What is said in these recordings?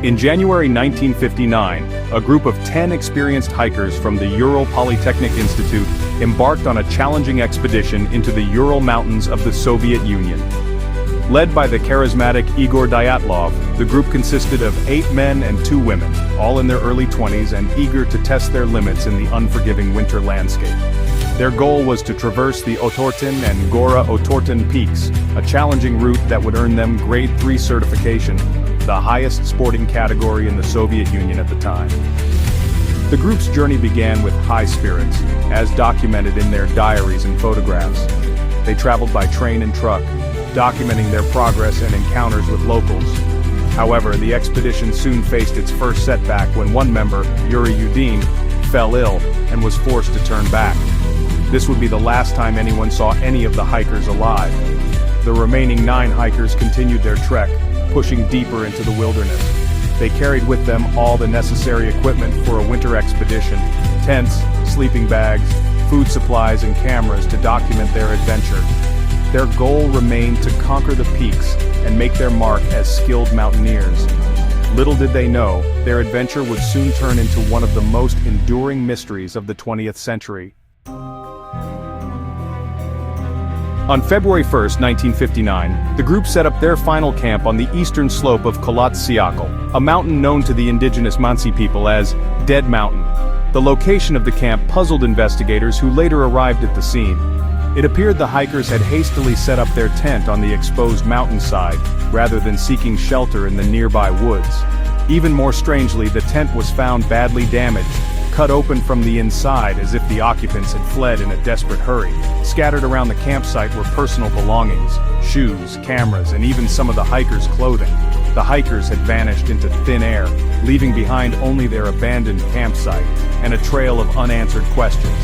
In January 1959, a group of 10 experienced hikers from the Ural Polytechnic Institute embarked on a challenging expedition into the Ural Mountains of the Soviet Union. Led by the charismatic Igor Dyatlov, the group consisted of 8 men and 2 women, all in their early 20s and eager to test their limits in the unforgiving winter landscape. Their goal was to traverse the Otorten and Mount Otorten peaks, a challenging route that would earn them Grade 3 certification, the highest sporting category in the Soviet Union at the time. The group's journey began with high spirits, as documented in their diaries and photographs. They traveled by train and truck, documenting their progress and encounters with locals. However, the expedition soon faced its first setback when one member, Yuri Yudin, fell ill and was forced to turn back. This would be the last time anyone saw any of the hikers alive. The remaining 9 hikers continued their trek, pushing deeper into the wilderness. They carried with them all the necessary equipment for a winter expedition: tents, sleeping bags, food supplies, and cameras to document their adventure. Their goal remained to conquer the peaks and make their mark as skilled mountaineers. Little did they know, their adventure would soon turn into one of the most enduring mysteries of the 20th century. On February 1, 1959, the group set up their final camp on the eastern slope of Kholat Syakhl, a mountain known to the indigenous Mansi people as Dead Mountain. The location of the camp puzzled investigators who later arrived at the scene. It appeared the hikers had hastily set up their tent on the exposed mountainside, rather than seeking shelter in the nearby woods. Even more strangely, the tent was found badly damaged, cut open from the inside as if the occupants had fled in a desperate hurry. Scattered around the campsite were personal belongings, shoes, cameras, and even some of the hikers' clothing. The hikers had vanished into thin air, leaving behind only their abandoned campsite and a trail of unanswered questions.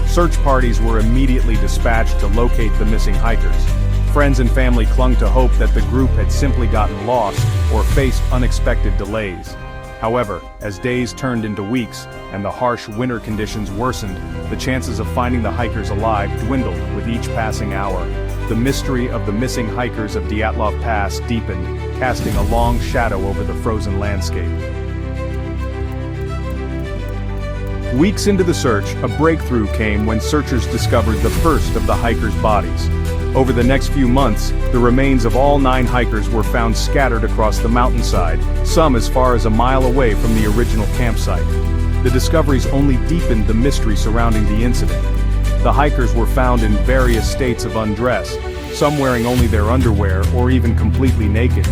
Search parties were immediately dispatched to locate the missing hikers. Friends and family clung to hope that the group had simply gotten lost or faced unexpected delays. However, as days turned into weeks and the harsh winter conditions worsened, the chances of finding the hikers alive dwindled with each passing hour. The mystery of the missing hikers of Dyatlov Pass deepened, casting a long shadow over the frozen landscape. Weeks into the search, a breakthrough came when searchers discovered the first of the hikers' bodies. Over the next few months, the remains of all 9 hikers were found scattered across the mountainside, some as far as a mile away from the original campsite. The discoveries only deepened the mystery surrounding the incident. The hikers were found in various states of undress, some wearing only their underwear or even completely naked.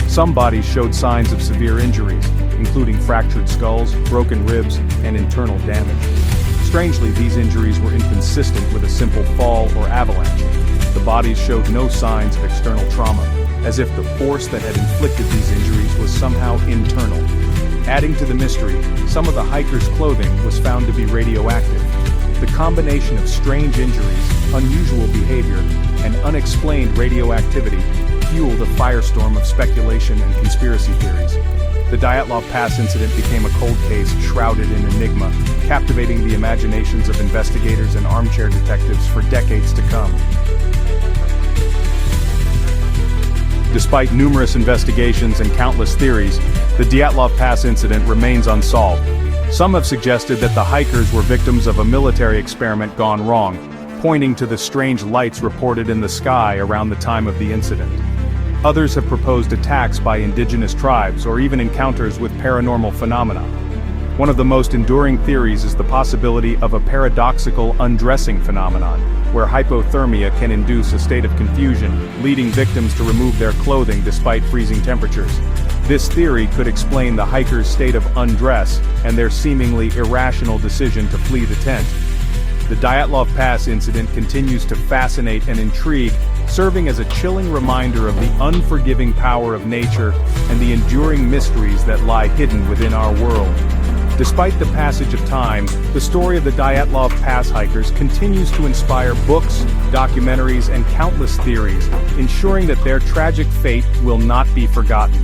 Some bodies showed signs of severe injuries, including fractured skulls, broken ribs, and internal damage. Strangely, these injuries were inconsistent with a simple fall or avalanche. The bodies showed no signs of external trauma, as if the force that had inflicted these injuries was somehow internal. Adding to the mystery, some of the hikers' clothing was found to be radioactive. The combination of strange injuries, unusual behavior, and unexplained radioactivity fueled a firestorm of speculation and conspiracy theories. The Dyatlov Pass incident became a cold case shrouded in enigma, captivating the imaginations of investigators and armchair detectives for decades to come. Despite numerous investigations and countless theories, the Dyatlov Pass incident remains unsolved. Some have suggested that the hikers were victims of a military experiment gone wrong, pointing to the strange lights reported in the sky around the time of the incident. Others have proposed attacks by indigenous tribes or even encounters with paranormal phenomena. One of the most enduring theories is the possibility of a paradoxical undressing phenomenon, where hypothermia can induce a state of confusion, leading victims to remove their clothing despite freezing temperatures. This theory could explain the hikers' state of undress and their seemingly irrational decision to flee the tent. The Dyatlov Pass incident continues to fascinate and intrigue, serving as a chilling reminder of the unforgiving power of nature and the enduring mysteries that lie hidden within our world. Despite the passage of time, the story of the Dyatlov Pass hikers continues to inspire books, documentaries, and countless theories, ensuring that their tragic fate will not be forgotten.